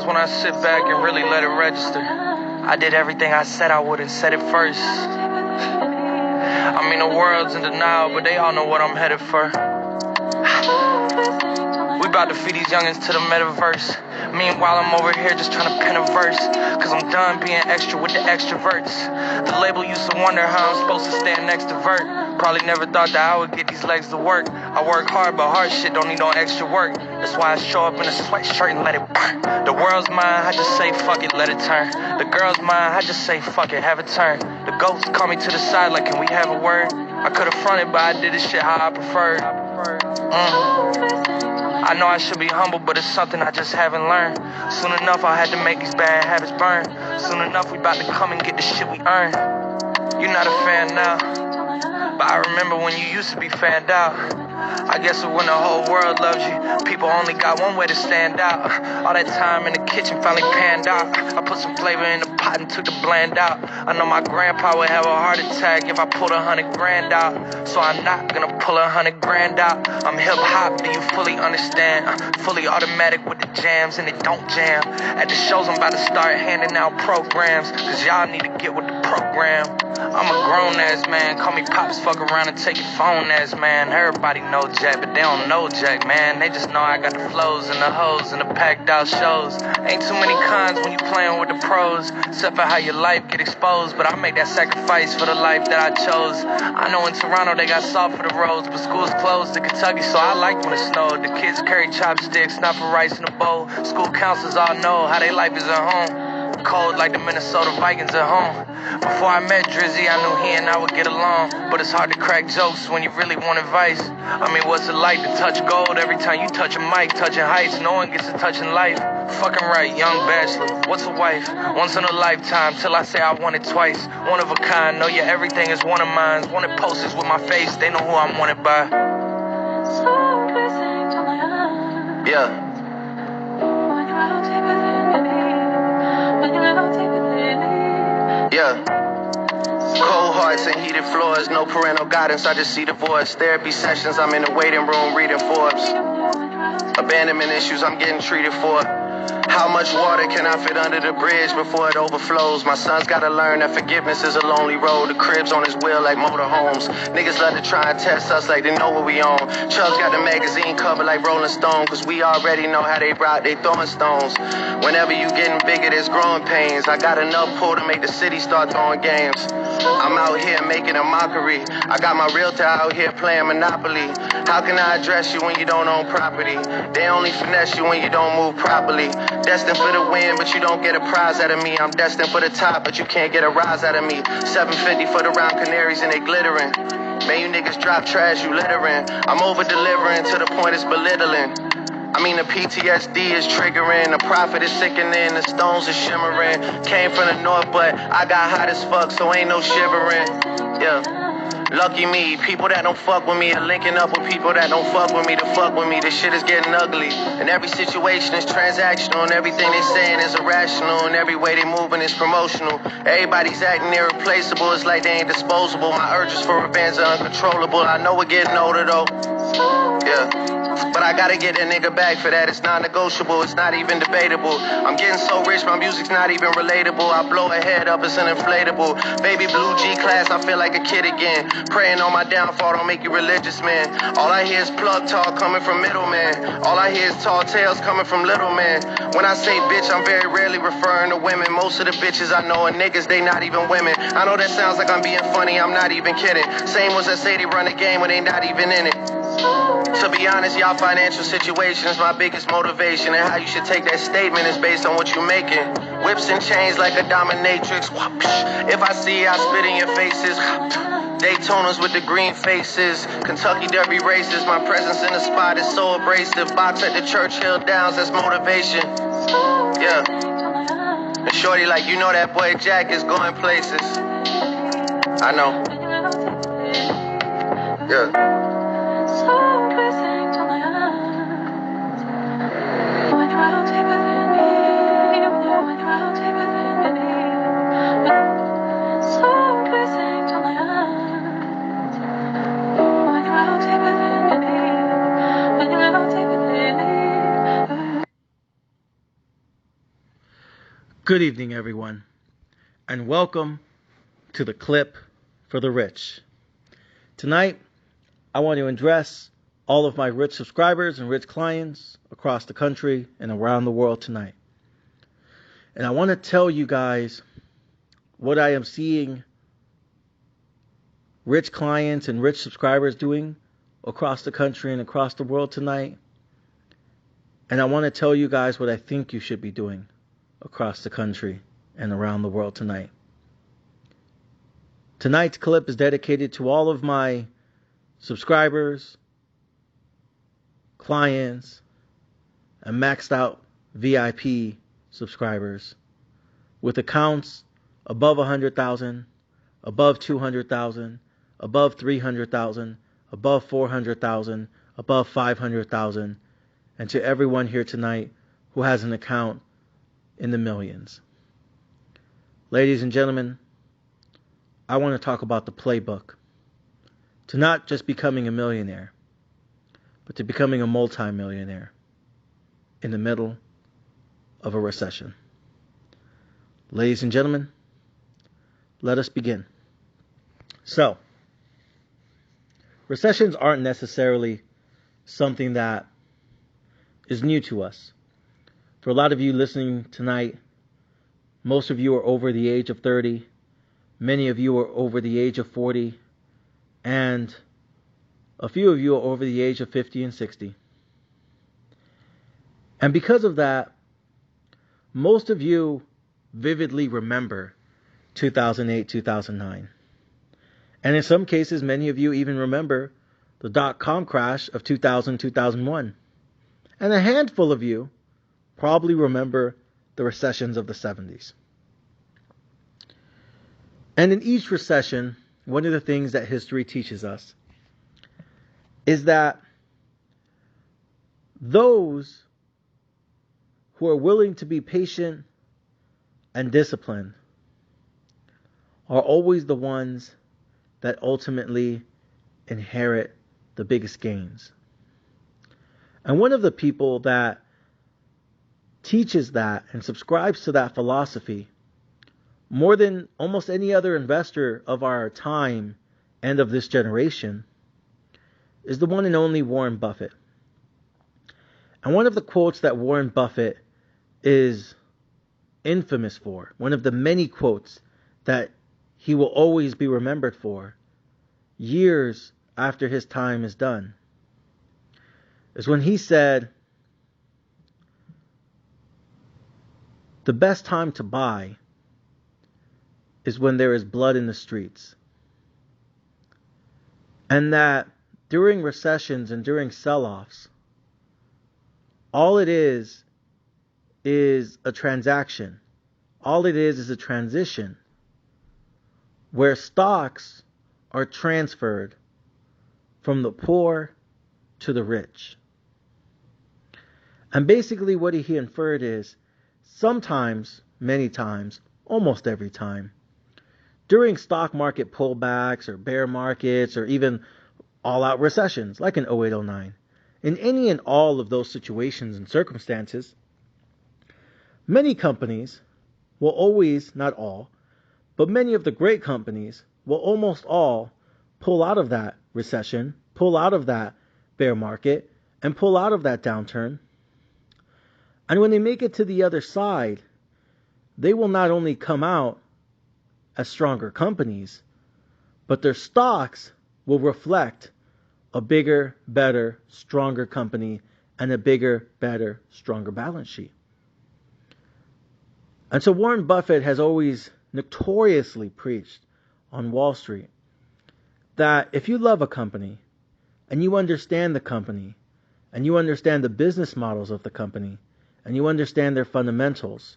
when I sit back and really let it register. I did everything I said I would and said it first. I mean, the world's in denial, but they all know what I'm headed for. We about to feed these youngins to the metaverse. Meanwhile, I'm over here just trying to pen a verse. Cause I'm done being extra with the extroverts. The label used to wonder how I'm supposed to stand next to Vert. Probably never thought that I would get these legs to work. I work hard, but hard shit don't need no extra work. That's why I show up in a sweatshirt and let it burn. The world's mine, I just say fuck it, let it turn. The girl's mine, I just say fuck it, have a turn. The ghosts call me to the side like, can we have a word? I could've fronted, but I did this shit how I preferred. I know I should be humble, but it's something I just haven't learned. Soon enough, I had to make these bad habits burn. Soon enough, we about to come and get the shit we earn. You're not a fan now, but I remember when you used to be fanned out. I guess when the whole world loves you, people only got one way to stand out. All that time in the kitchen finally panned out. I put some flavor in the pot and took the bland out. I know my grandpa would have a heart attack if I pulled 100 grand out. So I'm not gonna pull 100 grand out. I'm hip hop, do you fully understand? Fully automatic with the jams and it don't jam. At the shows I'm about to start handing out programs, cause y'all need to get with the program. I'm a grown ass man, call me Pops, fuck around and take your phone ass man. Everybody know Jack, but they don't know Jack, man. They just know I got the flows and the hoes and the packed out shows. Ain't too many cons when you playing with the pros, except for how your life get exposed. But I make that sacrifice for the life that I chose. I know in Toronto they got salt for the roads, but school's closed in Kentucky, so I like when it snowed. The kids carry chopsticks, not for rice in a bowl. School counselors all know how they life is at home. Cold like the Minnesota Vikings at home. Before I met Drizzy, I knew he and I would get along. But it's hard to crack jokes when you really want advice. I mean, what's it like to touch gold every time you touch a mic? Touching heights, no one gets to touching life. Fucking right, young bachelor, what's a wife? Once in a lifetime, till I say I want it twice. One of a kind, know yeah, everything is one of mine. Wanted posters with my face, they know who I'm wanted by. Yeah. Yeah. Cold hearts and heated floors, no parental guidance, I just see divorce. Therapy sessions, I'm in the waiting room reading Forbes. Abandonment issues, I'm getting treated for. How much water can I fit under the bridge before it overflows? My son's gotta learn that forgiveness is a lonely road. The crib's on his wheel like motorhomes. Niggas love to try and test us like they know what we own. Chubb's got the magazine cover like Rolling Stone, cause we already know how they rock, they throwing stones. Whenever you getting bigger, there's growing pains. I got enough pull to make the city start throwing games. I'm out here making a mockery. I got my realtor out here playing Monopoly. How can I address you when you don't own property? They only finesse you when you don't move properly. Destined for the win, but you don't get a prize out of me. I'm destined for the top, but you can't get a rise out of me. 750 for the round canaries and they glittering. Man, you niggas drop trash, you littering. I'm over-delivering to the point it's belittling. I mean, the PTSD is triggering, the profit is sickening, the stones are shimmering. Came from the north, but I got hot as fuck, so ain't no shivering. Yeah. Lucky me, people that don't fuck with me are linking up with people that don't fuck with me to fuck with me. This shit is getting ugly, and every situation is transactional, and everything they saying is irrational, and every way they moving is promotional. Everybody's acting irreplaceable, it's like they ain't disposable. My urges for revenge are uncontrollable. I know we're getting older though. Yeah. But I gotta get that nigga back for that. It's non-negotiable, it's not even debatable. I'm getting so rich, my music's not even relatable. I blow a head up, it's an inflatable. Baby blue G-class, I feel like a kid again. Praying on my downfall, don't make you religious, man. All I hear is plug talk coming from middleman. All I hear is tall tales coming from little man. When I say bitch, I'm very rarely referring to women. Most of the bitches I know are niggas, they not even women. I know that sounds like I'm being funny, I'm not even kidding. Same ones that say they run the game when they not even in it. To be honest, y'all financial situation is my biggest motivation, and how you should take that statement is based on what you're making. Whips and chains like a dominatrix. If I see you, I spit in your faces. Daytonas with the green faces. Kentucky Derby races. My presence in the spot is so abrasive. Box at the Churchill Downs, that's motivation. Yeah. And shorty like, you know that boy Jack is going places. I know. Yeah. Good evening, everyone, and welcome to the Clip for the Rich. Tonight, I want to address all of my rich subscribers and rich clients across the country and around the world tonight. And I want to tell you guys what I am seeing rich clients and rich subscribers doing across the country and across the world tonight. And I want to tell you guys what I think you should be doing across the country and around the world tonight. Tonight's clip is dedicated to all of my subscribers, clients, and maxed out VIP subscribers with accounts above 100,000, above 200,000, above 300,000, above 400,000, above 500,000, and to everyone here tonight who has an account in the millions. Ladies and gentlemen, I want to talk about the playbook to not just becoming a millionaire, but to becoming a multi-millionaire in the middle of a recession. Ladies and gentlemen, let us begin. So, recessions aren't necessarily something that is new to us. For a lot of you listening tonight, most of you are over the age of 30. Many of you are over the age of 40. And a few of you are over the age of 50 and 60. And because of that, most of you vividly remember 2008, 2009. And in some cases, many of you even remember the dot-com crash of 2000, 2001. And a handful of you probably remember the recessions of the 70s. And in each recession, one of the things that history teaches us is that those who are willing to be patient and disciplined are always the ones that ultimately inherit the biggest gains. And one of the people that teaches that and subscribes to that philosophy more than almost any other investor of our time and of this generation is the one and only Warren Buffett. And one of the quotes that Warren Buffett is infamous for, one of the many quotes that he will always be remembered for years after his time is done, is when he said, "The best time to buy is when there is blood in the streets." And that during recessions and during sell-offs, all it is a transaction. All it is a transition where stocks are transferred from the poor to the rich. And basically what he inferred is sometimes, many times, almost every time, during stock market pullbacks or bear markets or even all-out recessions like in 08-09, in any and all of those situations and circumstances, many companies will always, not all, but many of the great companies will almost all pull out of that recession, pull out of that bear market, and pull out of that downturn. And when they make it to the other side, they will not only come out as stronger companies, but their stocks will reflect a bigger, better, stronger company and a bigger, better, stronger balance sheet. And so Warren Buffett has always notoriously preached on Wall Street that if you love a company and you understand the company and you understand the business models of the company and you understand their fundamentals,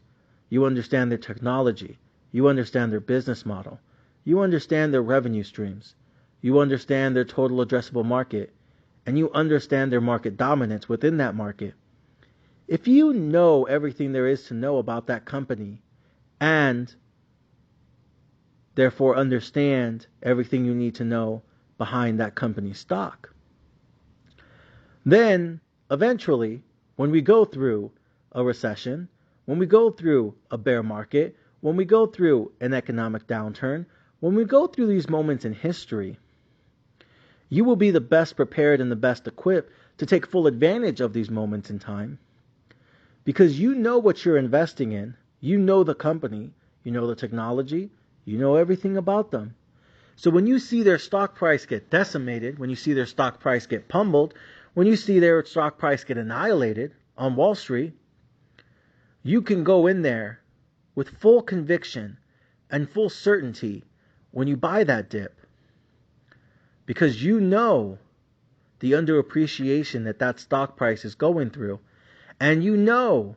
you understand their technology, you understand their business model, you understand their revenue streams, you understand their total addressable market, and you understand their market dominance within that market. If you know everything there is to know about that company and therefore understand everything you need to know behind that company's stock, then eventually, when we go through a recession, when we go through a bear market, when we go through an economic downturn, when we go through these moments in history, you will be the best prepared and the best equipped to take full advantage of these moments in time because you know what you're investing in. You know the company, you know the technology, you know everything about them. So when you see their stock price get decimated, when you see their stock price get pummeled, when you see their stock price get annihilated on Wall Street, you can go in there with full conviction and full certainty when you buy that dip because you know the underappreciation that that stock price is going through. And you know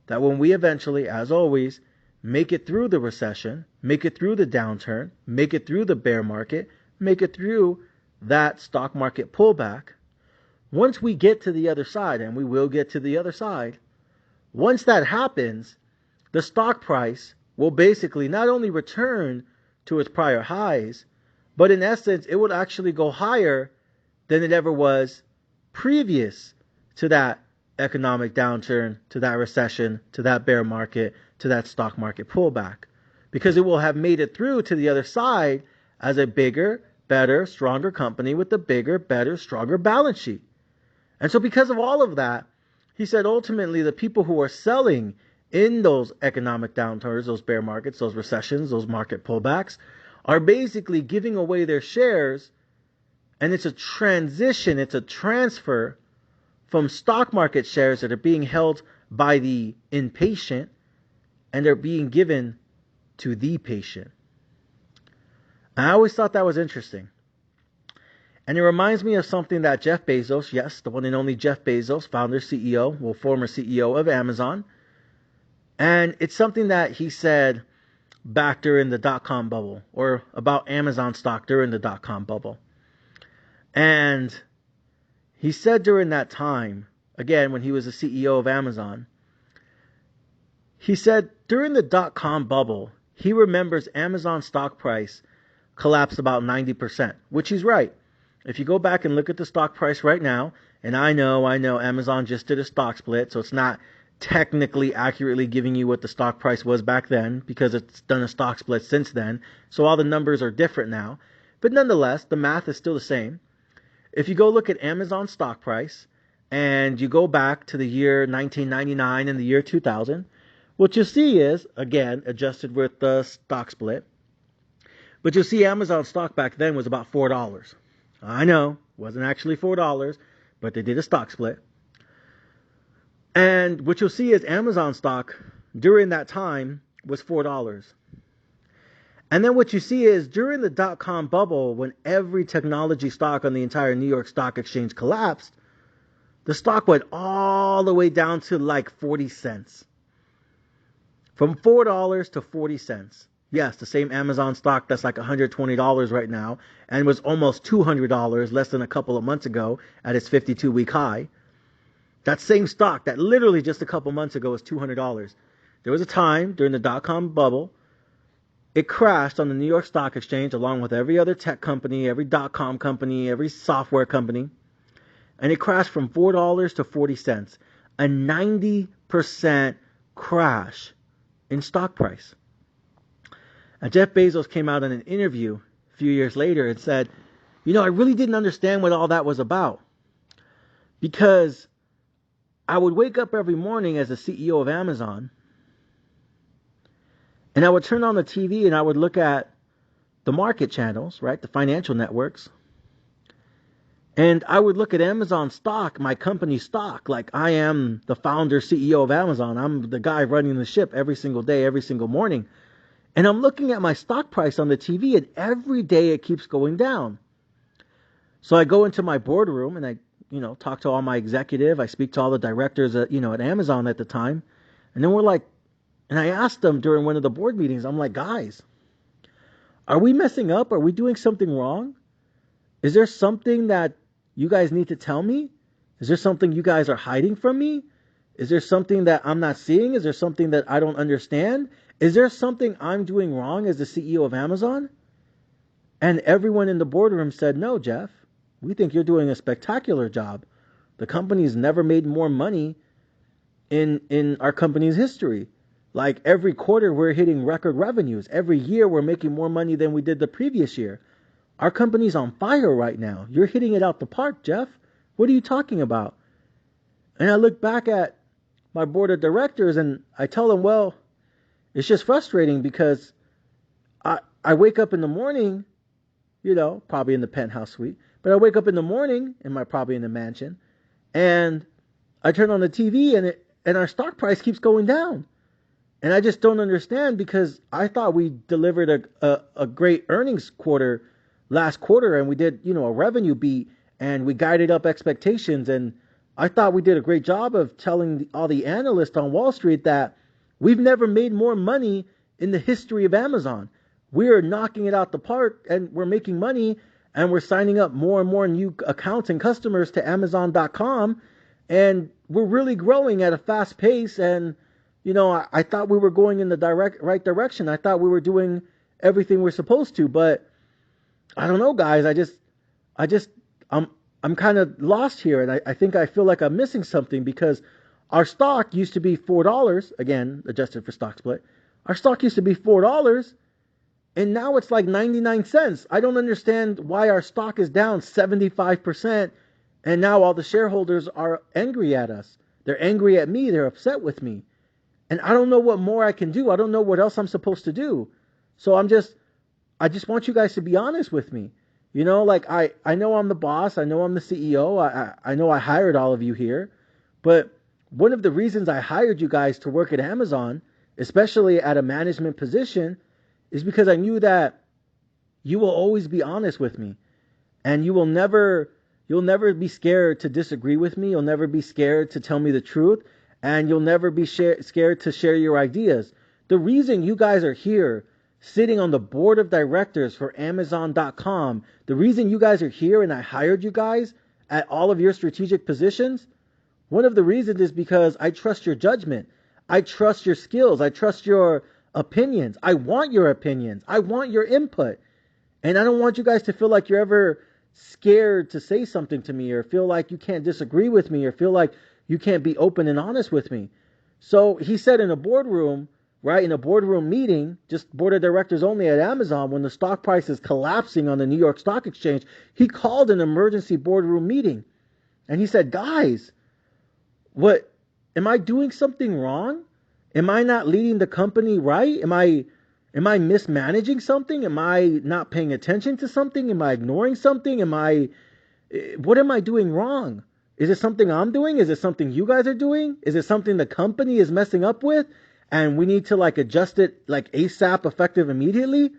that when we eventually, as always, make it through the recession, make it through the downturn, make it through the bear market, make it through that stock market pullback, once we get to the other side, and we will get to the other side, once that happens, the stock price will basically not only return to its prior highs, but in essence, it would actually go higher than it ever was previous to that economic downturn, to that recession, to that bear market, to that stock market pullback. Because it will have made it through to the other side as a bigger, better, stronger company with a bigger, better, stronger balance sheet. And so because of all of that, he said ultimately the people who are selling in those economic downturns, those bear markets, those recessions, those market pullbacks, are basically giving away their shares. And it's a transition, it's a transfer from stock market shares that are being held by the impatient and they're being given to the patient. And I always thought that was interesting. And it reminds me of something that Jeff Bezos, yes, the one and only Jeff Bezos, founder, CEO, well, former CEO of Amazon. And it's something that he said back during the dot-com bubble, or about Amazon stock during the dot-com bubble. And he said during that time, again, when he was the CEO of Amazon, he said during the dot-com bubble, he remembers Amazon stock price collapsed about 90%, which he's right. If you go back and look at the stock price right now, and I know Amazon just did a stock split, so it's not technically accurately giving you what the stock price was back then because it's done a stock split since then, so all the numbers are different now. But nonetheless, the math is still the same. If you go look at Amazon stock price and you go back to the year 1999 and the year 2000, what you'll see is, again, adjusted with the stock split, but you'll see Amazon stock back then was about $4. I know, it wasn't actually $4, but they did a stock split. And what you'll see is Amazon stock during that time was $4. And then what you see is during the dot-com bubble, when every technology stock on the entire New York Stock Exchange collapsed, the stock went all the way down to like 40 cents. From $4 to 40 cents. Yes, the same Amazon stock that's like $120 right now and was almost $200 less than a couple of months ago at its 52-week high. That same stock that literally just a couple months ago was $200. There was a time during the dot-com bubble, it crashed on the New York Stock Exchange along with every other tech company, every dot-com company, every software company. And it crashed from $4 to 40 cents. A 90% crash in stock price. And Jeff Bezos came out in an interview a few years later and said, I really didn't understand what all that was about. Because I would wake up every morning as the CEO of Amazon and I would turn on the TV and I would look at the market channels, right? The financial networks. And I would look at Amazon stock, my company stock, like I am the founder, CEO of Amazon. I'm the guy running the ship every single day, every single morning. And I'm looking at my stock price on the TV and every day it keeps going down. So I go into my boardroom and I, talk to all my executive. I speak to all the directors at Amazon at the time. And then and I asked them during one of the board meetings, I'm like, guys, are we messing up? Are we doing something wrong? Is there something that you guys need to tell me? Is there something you guys are hiding from me? Is there something that I'm not seeing? Is there something that I don't understand? Is there something I'm doing wrong as the CEO of Amazon? And everyone in the boardroom said, no, Jeff, we think you're doing a spectacular job. The company's never made more money in our company's history. Like every quarter we're hitting record revenues. Every year we're making more money than we did the previous year. Our company's on fire right now. You're hitting it out the park, Jeff. What are you talking about? And I look back at my board of directors and I tell them, well, it's just frustrating because I wake up in the morning, probably in the penthouse suite, but I wake up in the morning probably in the mansion, and I turn on the TV and our stock price keeps going down. And I just don't understand because I thought we delivered a great earnings quarter last quarter, and we did, a revenue beat, and we guided up expectations. And I thought we did a great job of telling all the analysts on Wall Street that we've never made more money in the history of Amazon. We're knocking it out the park, and we're making money, and we're signing up more and more new accounts and customers to Amazon.com, and we're really growing at a fast pace. And I thought we were going in the right direction. I thought we were doing everything we're supposed to, but I don't know, guys. I'm kind of lost here, and I think I feel like I'm missing something because our stock used to be $4, again, adjusted for stock split. Our stock used to be $4, and now it's like 99 cents. I don't understand why our stock is down 75%, and now all the shareholders are angry at us. They're angry at me. They're upset with me. And I don't know what more I can do. I don't know what else I'm supposed to do. So I just want you guys to be honest with me. I know I'm the boss. I know I'm the CEO. I know I hired all of you here. But one of the reasons I hired you guys to work at Amazon, especially at a management position, is because I knew that you will always be honest with me. And you'll never be scared to disagree with me. You'll never be scared to tell me the truth. And you'll never be scared to share your ideas. The reason you guys are here sitting on the board of directors for Amazon.com, the reason you guys are here and I hired you guys at all of your strategic positions, one of the reasons is because I trust your judgment. I trust your skills. I trust your opinions. I want your opinions. I want your input. And I don't want you guys to feel like you're ever scared to say something to me or feel like you can't disagree with me or feel like you can't be open and honest with me. So he said in a boardroom, right, in a boardroom meeting, just board of directors only at Amazon, when the stock price is collapsing on the New York Stock Exchange, he called an emergency boardroom meeting. And he said, guys, am I doing something wrong? Am I not leading the company right? Am I mismanaging something? Am I not paying attention to something? Am I ignoring something? What am I doing wrong? Is it something I'm doing? Is it something you guys are doing? Is it something the company is messing up with? And we need to adjust it ASAP, effective immediately?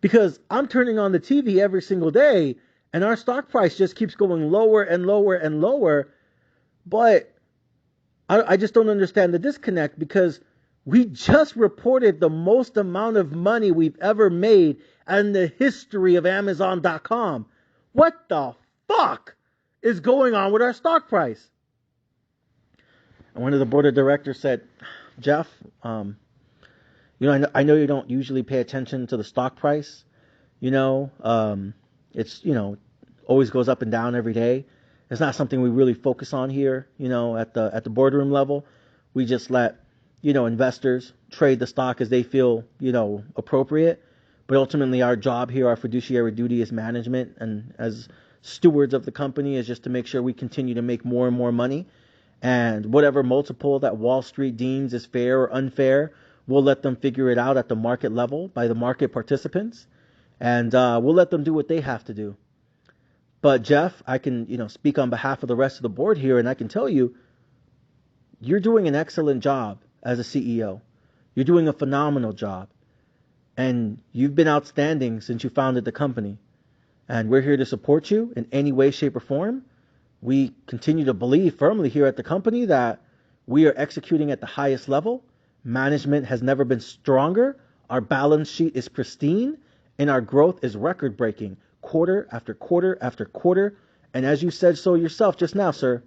Because I'm turning on the TV every single day and our stock price just keeps going lower and lower and lower. But I just don't understand the disconnect because we just reported the most amount of money we've ever made in the history of Amazon.com. What the fuck is going on with our stock price? And one of the board of directors said, Jeff, I know you don't usually pay attention to the stock price. It's, always goes up and down every day. It's not something we really focus on here, at the boardroom level. We just let, investors trade the stock as they feel, appropriate. But ultimately our job here, our fiduciary duty as management and as stewards of the company is just to make sure we continue to make more and more money. And whatever multiple that Wall Street deems is fair or unfair, we'll let them figure it out at the market level by the market participants. And we'll let them do what they have to do. But Jeff, I can, speak on behalf of the rest of the board here, and I can tell you, you're doing an excellent job as a CEO. You're doing a phenomenal job. And you've been outstanding since you founded the company. And we're here to support you in any way, shape, or form. We continue to believe firmly here at the company that we are executing at the highest level. Management has never been stronger. Our balance sheet is pristine, and our growth is record-breaking, quarter after quarter after quarter. And as you said so yourself just now, sir,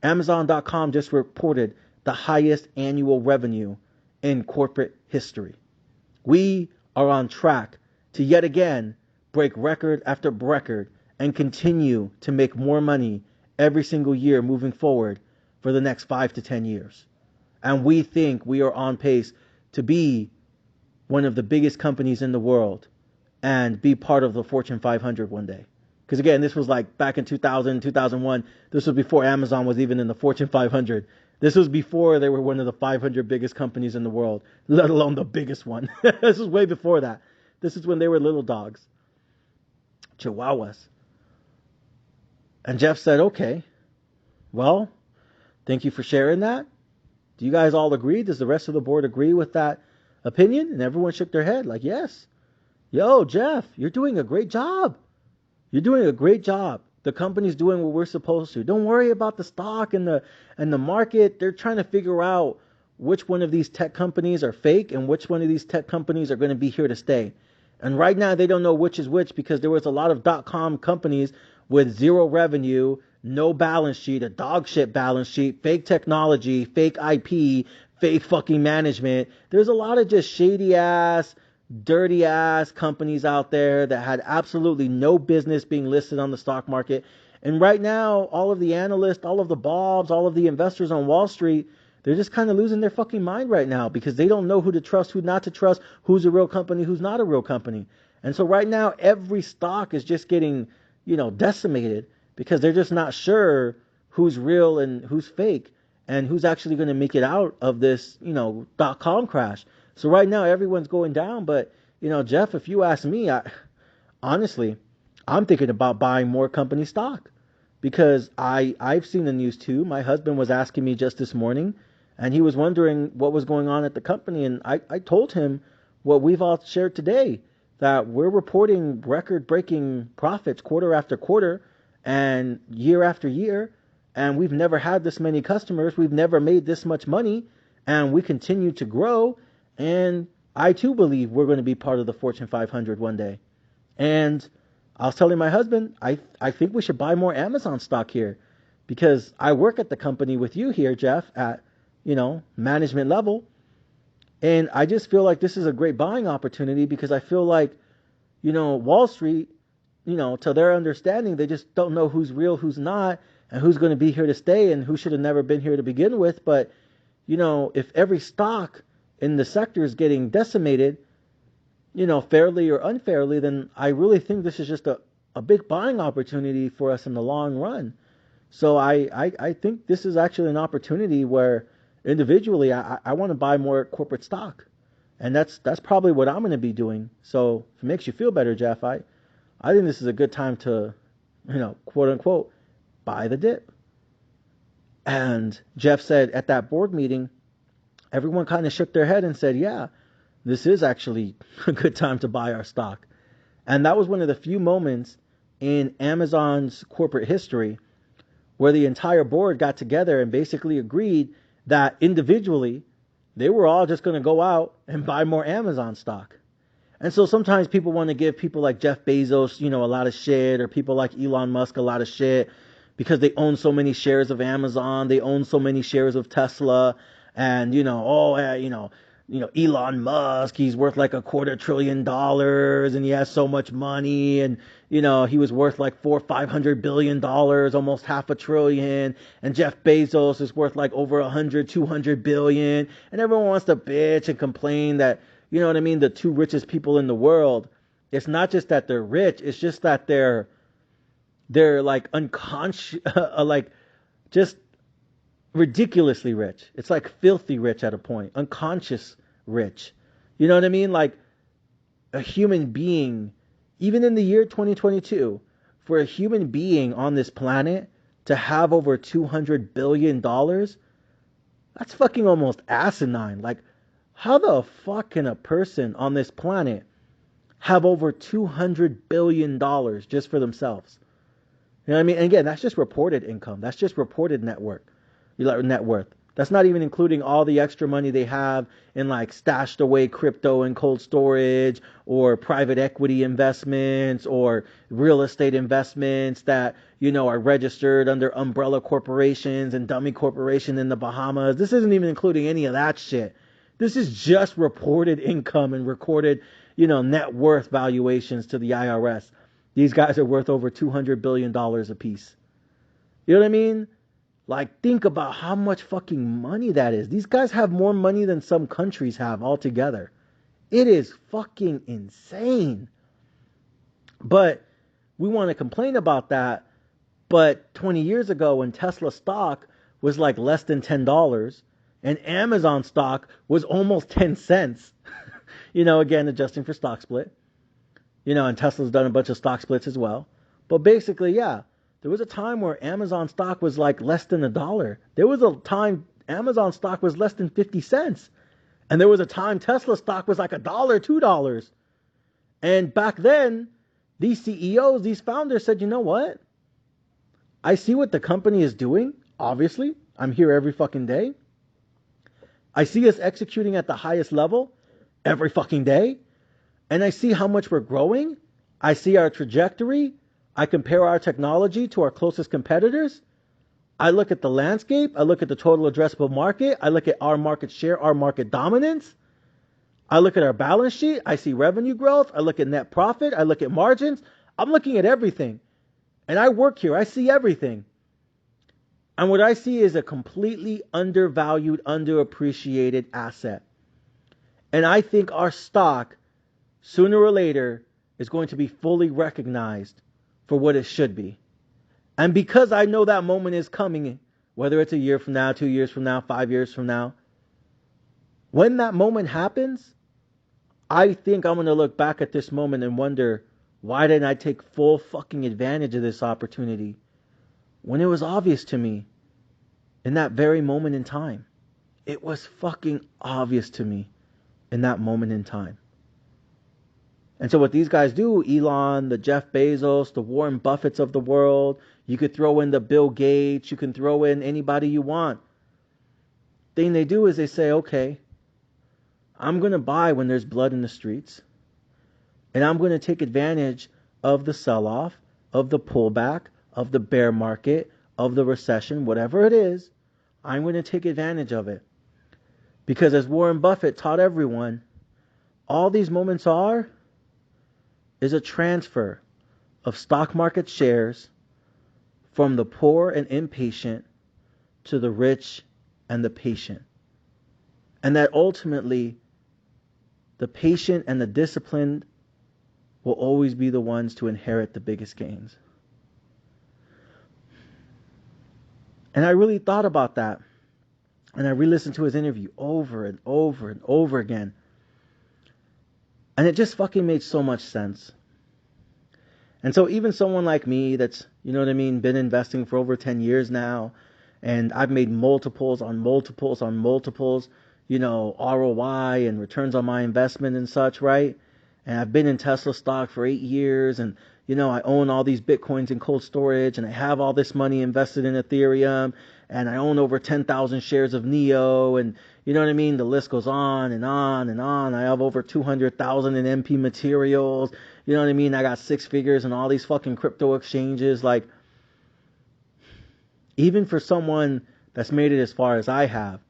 Amazon.com just reported the highest annual revenue in corporate history. We are on track to yet again break record after record and continue to make more money every single year moving forward for the next 5 to 10 years. And we think we are on pace to be one of the biggest companies in the world and be part of the Fortune 500 one day. Because again, this was like back in 2000, 2001. This was before Amazon was even in the Fortune 500. This was before they were one of the 500 biggest companies in the world, let alone the biggest one. This was way before that. This is when they were little dogs, chihuahuas. And Jeff said, okay, well, thank you for sharing that. Do you guys all agree? Does the rest of the board agree with that opinion? And everyone shook their head like, yes. Yo, Jeff, you're doing a great job. You're doing a great job. The company's doing what we're supposed to. Don't worry about the stock and the market. They're trying to figure out which one of these tech companies are fake and which one of these tech companies are going to be here to stay. And right now they don't know which is which because there was a lot of .com companies with zero revenue, no balance sheet, a dog shit balance sheet, fake technology, fake IP, fake fucking management. There's a lot of just shady ass, dirty ass companies out there that had absolutely no business being listed on the stock market. And right now, all of the analysts, all of the bobs, all of the investors on Wall Street, they're just kind of losing their fucking mind right now because they don't know who to trust, who not to trust, who's a real company, who's not a real company. And so right now, every stock is just getting, decimated because they're just not sure who's real and who's fake and who's actually going to make it out of this, .com crash. So right now everyone's going down, but Jeff, if you ask me, honestly, I'm thinking about buying more company stock because I've seen the news too. My husband was asking me just this morning and he was wondering what was going on at the company, and I told him what we've all shared today, that we're reporting record-breaking profits quarter after quarter and year after year, and we've never had this many customers, we've never made this much money, and we continue to grow. And I too believe we're going to be part of the Fortune 500 one day. And I was telling my husband, I think we should buy more Amazon stock here because I work at the company with you here, Jeff, at, management level. And I just feel like this is a great buying opportunity because I feel like, Wall Street, to their understanding, they just don't know who's real, who's not, and who's going to be here to stay and who should have never been here to begin with. But, if every stock in the sector is getting decimated, fairly or unfairly, then I really think this is just a big buying opportunity for us in the long run. So I think this is actually an opportunity where individually I want to buy more corporate stock. And that's probably what I'm going to be doing. So if it makes you feel better, Jeff, I think this is a good time to, quote unquote, buy the dip. And Jeff said at that board meeting, everyone kind of shook their head and said, yeah, this is actually a good time to buy our stock. And that was one of the few moments in Amazon's corporate history where the entire board got together and basically agreed that individually they were all just going to go out and buy more Amazon stock. And so sometimes people want to give people like Jeff Bezos, a lot of shit, or people like Elon Musk a lot of shit because they own so many shares of Amazon, they own so many shares of Tesla, and Elon Musk, he's worth like $250 billion and he has so much money, and he was worth like $500 billion, almost $500 billion, and Jeff Bezos is worth like over 200 billion, and everyone wants to bitch and complain that, the two richest people in the world, it's not just that they're rich, it's just that they're like unconscious, like just ridiculously rich. It's like filthy rich at a point, unconscious rich. You know what I mean? Like a human being, even in the year 2022, for a human being on this planet to have over $200 billion, that's fucking almost asinine. Like, how the fuck can a person on this planet have over $200 billion just for themselves? You know what I mean? And again, that's just reported income. That's just reported net worth. That's not even including all the extra money they have in like stashed away crypto and cold storage or private equity investments or real estate investments that, are registered under umbrella corporations and dummy corporation in the Bahamas. This isn't even including any of that shit. This is just reported income and recorded, net worth valuations to the IRS. These guys are worth over $200 billion a piece. You know what I mean? Like, think about how much fucking money that is. These guys have more money than some countries have altogether. It is fucking insane. But we want to complain about that. But 20 years ago, when Tesla stock was like less than $10 and Amazon stock was almost 10 cents, again, adjusting for stock split, and Tesla's done a bunch of stock splits as well. But basically, yeah, there was a time where Amazon stock was like less than $1. There was a time Amazon stock was less than 50 cents. And there was a time Tesla stock was like $1, $2. And back then, these CEOs, these founders said, you know what? I see what the company is doing. Obviously, I'm here every fucking day. I see us executing at the highest level every fucking day. And I see how much we're growing. I see our trajectory. I compare our technology to our closest competitors. I look at the landscape. I look at the total addressable market. I look at our market share, our market dominance. I look at our balance sheet. I see revenue growth. I look at net profit. I look at margins. I'm looking at everything. And I work here. I see everything. And what I see is a completely undervalued, underappreciated asset. And I think our stock, sooner or later, is going to be fully recognized for what it should be. And because I know that moment is coming, whether it's a year from now, 2 years from now, 5 years from now, when that moment happens, I think I'm going to look back at this moment and wonder, why didn't I take full fucking advantage of this opportunity when it was obvious to me in that very moment in time? It was fucking obvious to me in that moment in time. And so what these guys do, Elon, the Jeff Bezos, the Warren Buffetts of the world, you could throw in the Bill Gates, you can throw in anybody you want. Thing they do is they say, okay, I'm going to buy when there's blood in the streets. And I'm going to take advantage of the sell-off, of the pullback, of the bear market, of the recession, whatever it is. I'm going to take advantage of it. Because as Warren Buffett taught everyone, all these moments is a transfer of stock market shares from the poor and impatient to the rich and the patient. And that ultimately, the patient and the disciplined will always be the ones to inherit the biggest gains. And I really thought about that. And I re-listened to his interview over and over and over again. And it just fucking made so much sense. And so even someone like me that's, been investing for over 10 years now, and I've made multiples on multiples on multiples, ROI and returns on my investment and such, right? And I've been in Tesla stock for 8 years, and I own all these Bitcoins in cold storage, and I have all this money invested in Ethereum, and I own over 10,000 shares of NEO, and the list goes on and on and on. I have over 200,000 in MP materials, I got 6 figures in all these fucking crypto exchanges. Like, even for someone that's made it as far as I have,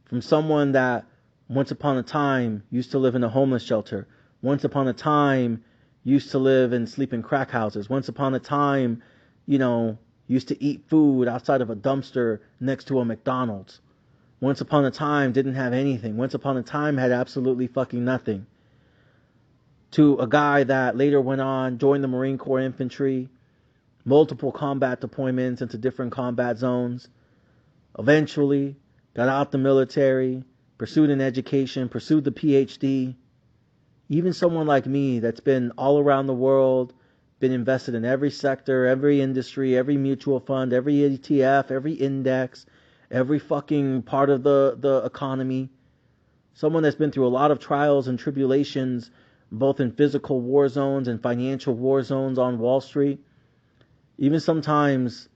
from someone that once upon a time used to live in a homeless shelter, once upon a time used to live and sleep in crack houses, once upon a time, used to eat food outside of a dumpster next to a McDonald's, once upon a time didn't have anything, once upon a time had absolutely fucking nothing, to a guy that later went on, joined the Marine Corps infantry, multiple combat deployments into different combat zones, eventually got out the military, pursued an education, pursued the PhD. Even someone like me that's been all around the world, been invested in every sector, every industry, every mutual fund, every ETF, every index, every fucking part of the economy. Someone that's been through a lot of trials and tribulations, both in physical war zones and financial war zones on Wall Street. Even sometimes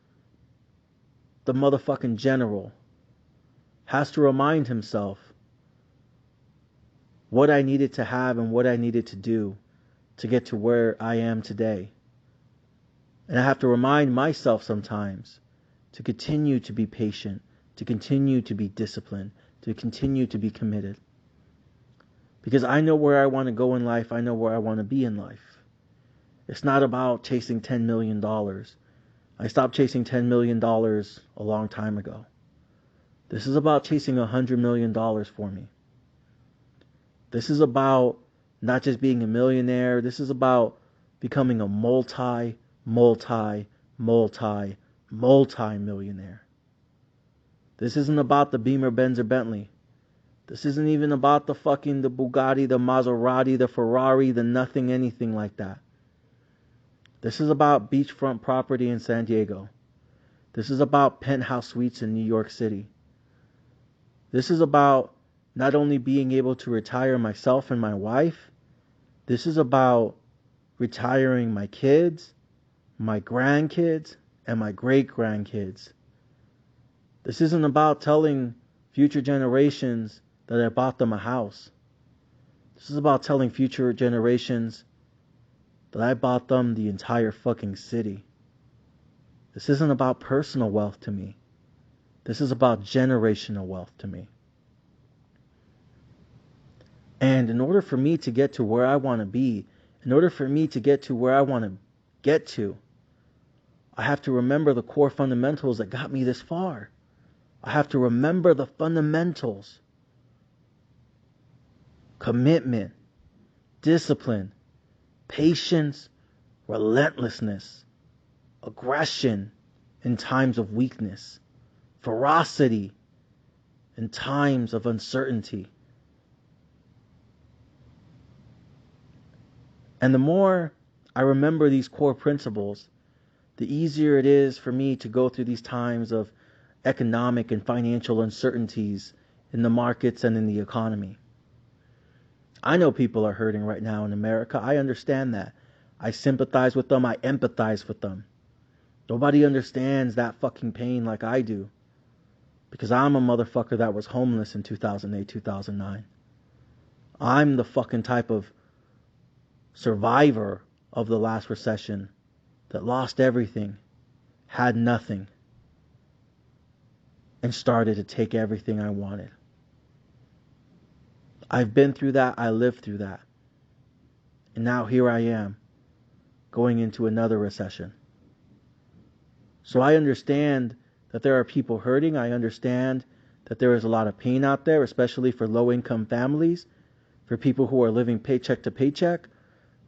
the motherfucking general has to remind himself what I needed to have and what I needed to do to get to where I am today. And I have to remind myself sometimes to continue to be patient, to continue to be disciplined, to continue to be committed. Because I know where I want to go in life. I know where I want to be in life. It's not about chasing $10 million. I stopped chasing $10 million a long time ago. This is about chasing $100 million for me. This is about not just being a millionaire. This is about becoming a multi-millionaire. This isn't about the Beamer, Benz, or Bentley. This isn't even about the Bugatti, the Maserati, the Ferrari, the nothing, anything like that. This is about beachfront property in San Diego. This is about penthouse suites in New York City. This is about not only being able to retire myself and my wife, this is about retiring my kids, my grandkids, and my great-grandkids. This isn't about telling future generations that I bought them a house. This is about telling future generations that I bought them the entire fucking city. This isn't about personal wealth to me. This is about generational wealth to me. And in order for me to get to where I want to be, in order for me to get to where I want to get to, I have to remember the core fundamentals that got me this far. I have to remember the fundamentals. Commitment, discipline, patience, relentlessness, aggression in times of weakness, ferocity in times of uncertainty. And the more I remember these core principles, the easier it is for me to go through these times of economic and financial uncertainties in the markets and in the economy. I know people are hurting right now in America. I understand that. I sympathize with them. I empathize with them. Nobody understands that fucking pain like I do. Because I'm a motherfucker that was homeless in 2008, 2009. I'm the fucking type of survivor of the last recession that lost everything, had nothing, and started to take everything I wanted. I've been through that. I lived through that. And now here I am, going into another recession. So I understand that there are people hurting. I understand that there is a lot of pain out there, especially for low-income families, for people who are living paycheck to paycheck,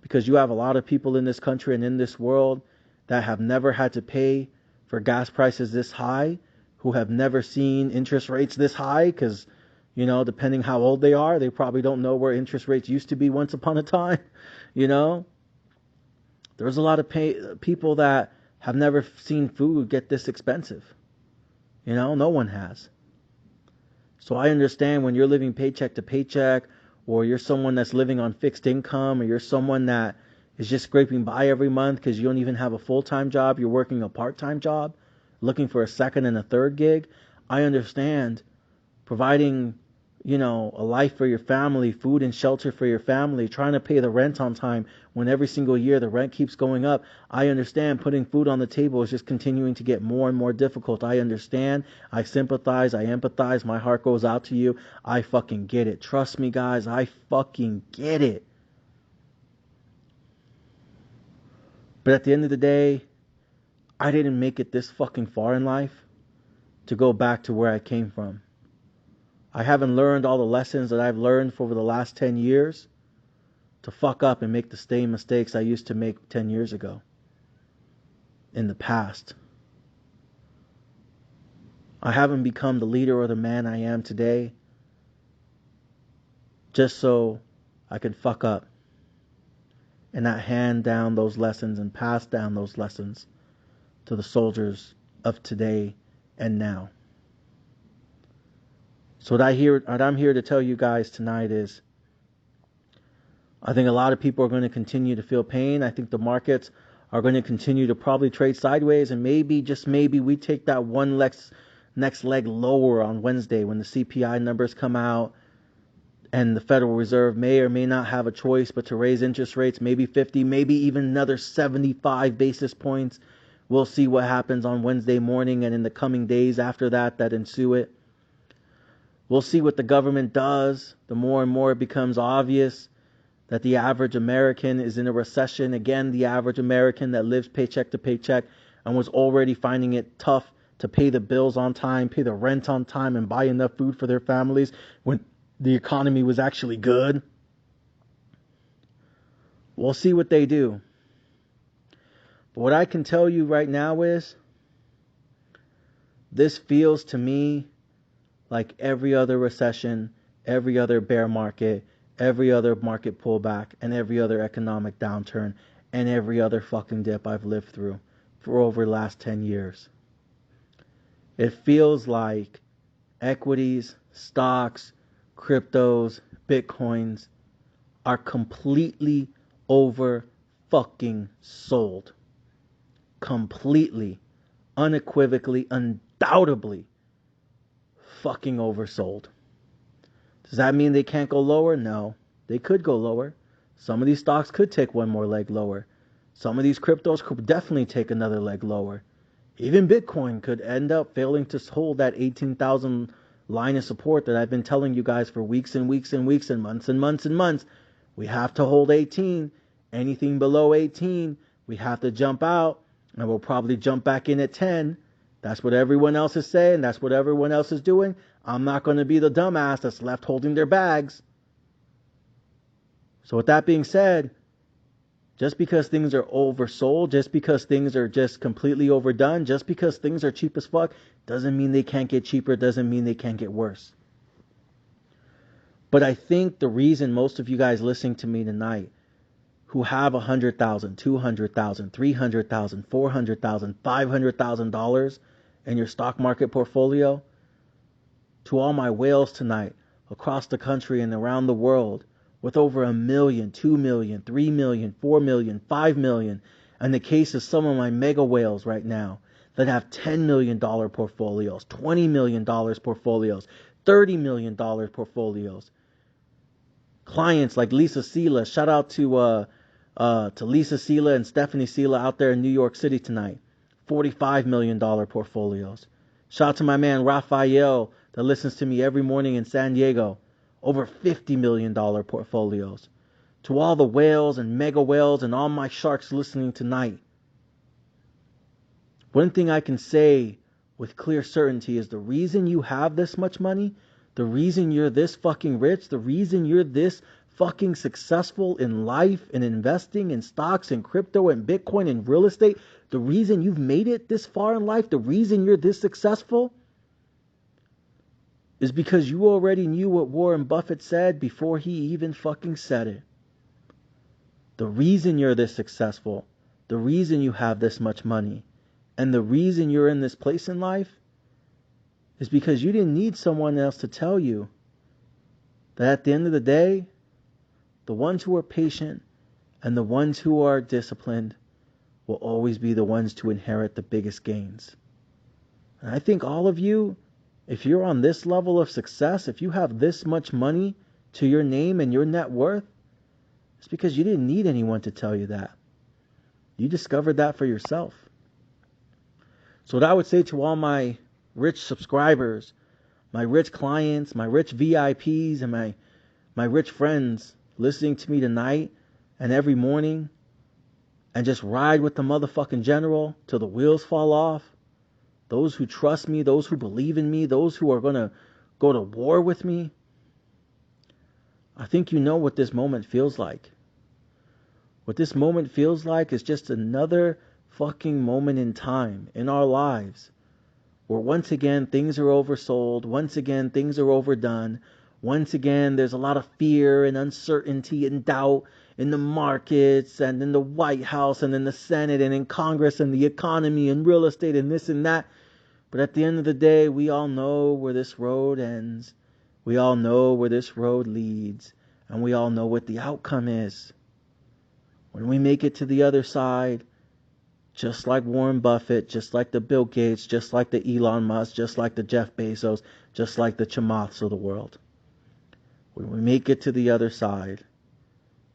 because you have a lot of people in this country and in this world that have never had to pay for gas prices this high, who have never seen interest rates this high, because, you know, depending how old they are, they probably don't know where interest rates used to be once upon a time, you know. There's a lot of people that have never seen food get this expensive. You know, no one has. So I understand when you're living paycheck to paycheck, or you're someone that's living on fixed income, or you're someone that is just scraping by every month because you don't even have a full-time job, you're working a part-time job, looking for a second and a third gig. I understand providing, you know, a life for your family, food and shelter for your family, trying to pay the rent on time when every single year the rent keeps going up. I understand putting food on the table is just continuing to get more and more difficult. I understand. I sympathize. I empathize. My heart goes out to you. I fucking get it. Trust me, guys. I fucking get it. But at the end of the day, I didn't make it this fucking far in life to go back to where I came from. I haven't learned all the lessons that I've learned for over the last 10 years to fuck up and make the same mistakes I used to make 10 years ago in the past. I haven't become the leader or the man I am today just so I could fuck up and not hand down those lessons and pass down those lessons to the soldiers of today and now. So what I'm here to tell you guys tonight is, I think a lot of people are going to continue to feel pain. I think the markets are going to continue to probably trade sideways, and maybe, just maybe, we take that one next leg lower on Wednesday when the CPI numbers come out, and the Federal Reserve may or may not have a choice but to raise interest rates, maybe 50, maybe even another 75 basis points. We'll see what happens on Wednesday morning and in the coming days after that ensue it. We'll see what the government does. The more and more it becomes obvious that the average American is in a recession. Again, the average American that lives paycheck to paycheck and was already finding it tough to pay the bills on time, pay the rent on time, and buy enough food for their families when the economy was actually good. We'll see what they do. But what I can tell you right now is this feels to me like every other recession, every other bear market, every other market pullback, and every other economic downturn, and every other fucking dip I've lived through for over the last 10 years. It feels like equities, stocks, cryptos, bitcoins are completely over fucking sold. Completely, unequivocally, undoubtedly fucking oversold. Does that mean they can't go lower? No. They could go lower. Some of these stocks could take one more leg lower. Some of these cryptos could definitely take another leg lower. Even Bitcoin could end up failing to hold that 18,000 line of support that I've been telling you guys for weeks and weeks and weeks and months and months and months. We have to hold 18. Anything below 18, we have to jump out, and we'll probably jump back in at 10. That's what everyone else is saying. That's what everyone else is doing. I'm not going to be the dumbass that's left holding their bags. So with that being said, just because things are oversold, just because things are just completely overdone, just because things are cheap as fuck, doesn't mean they can't get cheaper, doesn't mean they can't get worse. But I think the reason most of you guys listening to me tonight who have $100,000, $200,000, $300,000, $400,000, $500,000 in your stock market portfolio, to all my whales tonight across the country and around the world with over 1 million, 2 million, 3 million, 4 million, 5 million, and the case of some of my mega whales right now that have $10 million portfolios, $20 million portfolios, $30 million portfolios. Clients like Lisa Sela, shout out to Lisa Sela and Stephanie Sela out there in New York City tonight. $45 million portfolios. Shout out to my man Raphael that listens to me every morning in San Diego. Over $50 million portfolios. To all the whales and mega whales and all my sharks listening tonight. One thing I can say with clear certainty is the reason you have this much money, the reason you're this fucking rich, the reason you're this fucking successful in life and investing in stocks and crypto and Bitcoin and real estate, the reason you've made it this far in life, the reason you're this successful is because you already knew what Warren Buffett said before he even fucking said it. The reason you're this successful, the reason you have this much money, and the reason you're in this place in life is because you didn't need someone else to tell you that at the end of the day, the ones who are patient and the ones who are disciplined will always be the ones to inherit the biggest gains. And I think all of you, if you're on this level of success, if you have this much money to your name and your net worth, it's because you didn't need anyone to tell you that. You discovered that for yourself. So what I would say to all my rich subscribers, my rich clients, my rich VIPs, and my rich friends listening to me tonight and every morning, and just ride with the motherfucking general till the wheels fall off. Those who trust me, those who believe in me, those who are going to go to war with me. I think you know what this moment feels like. What this moment feels like is just another fucking moment in time in our lives where once again things are oversold, once again things are overdone, once again there's a lot of fear and uncertainty and doubt in the markets and in the White House and in the Senate and in Congress and the economy and real estate and this and that. But at the end of the day, we all know where this road ends. We all know where this road leads. And we all know what the outcome is. When we make it to the other side, just like Warren Buffett, just like the Bill Gates, just like the Elon Musk, just like the Jeff Bezos, just like the Chamaths of the world. When we make it to the other side,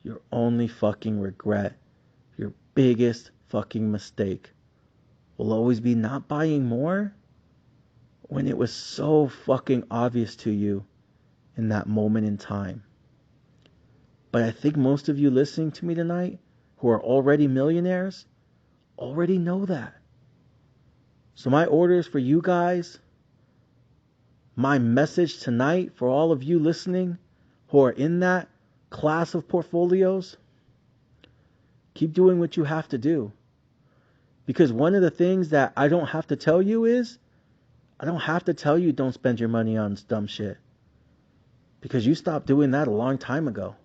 your only fucking regret, your biggest fucking mistake, will always be not buying more when it was so fucking obvious to you in that moment in time. But I think most of you listening to me tonight who are already millionaires already know that. So my orders for you guys, my message tonight for all of you listening who are in that class of portfolios, keep doing what you have to do. Because one of the things that I don't have to tell you is, I don't have to tell you don't spend your money on dumb shit. Because you stopped doing that a long time ago.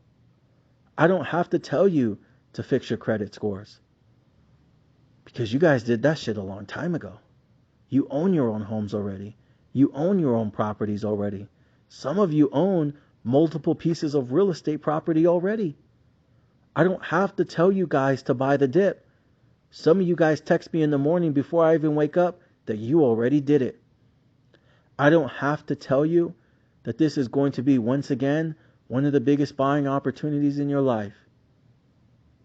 I don't have to tell you to fix your credit scores. Because you guys did that shit a long time ago. You own your own homes already. You own your own properties already. Some of you own multiple pieces of real estate property already. I don't have to tell you guys to buy the dip. Some of you guys text me in the morning before I even wake up that you already did it. I don't have to tell you that this is going to be, once again, one of the biggest buying opportunities in your life.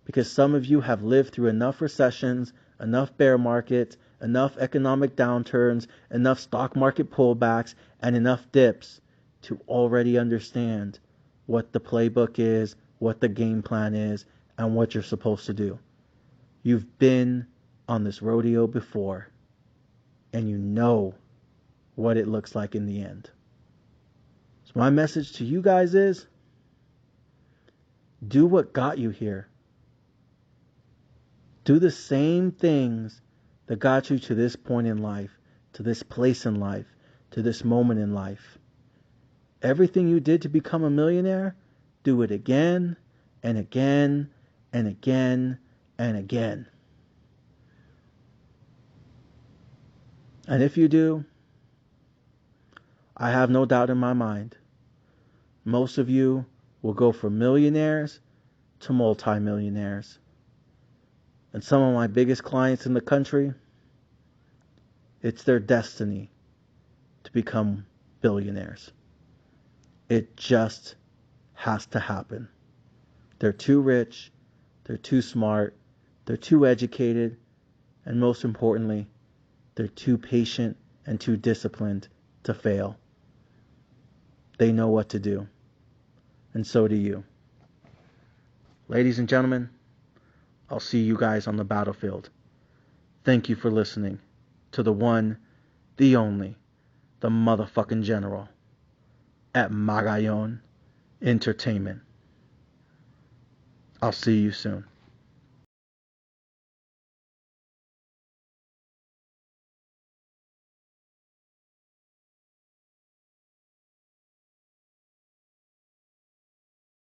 Because some of you have lived through enough recessions, enough bear markets, enough economic downturns, enough stock market pullbacks, and enough dips to already understand what the playbook is, what the game plan is, and what you're supposed to do. You've been on this rodeo before, and you know what it looks like in the end. So my message to you guys is, do what got you here. Do the same things that got you to this point in life, to this place in life, to this moment in life. Everything you did to become a millionaire, do it again and again and again and again. And if you do, I have no doubt in my mind, most of you will go from millionaires to multi-millionaires. And some of my biggest clients in the country, it's their destiny to become billionaires. It just has to happen. They're too rich, they're too smart, they're too educated, and most importantly, they're too patient and too disciplined to fail. They know what to do. And so do you. Ladies and gentlemen, I'll see you guys on the battlefield. Thank you for listening to the one, the only, the motherfucking general at Magayon Entertainment. I'll see you soon.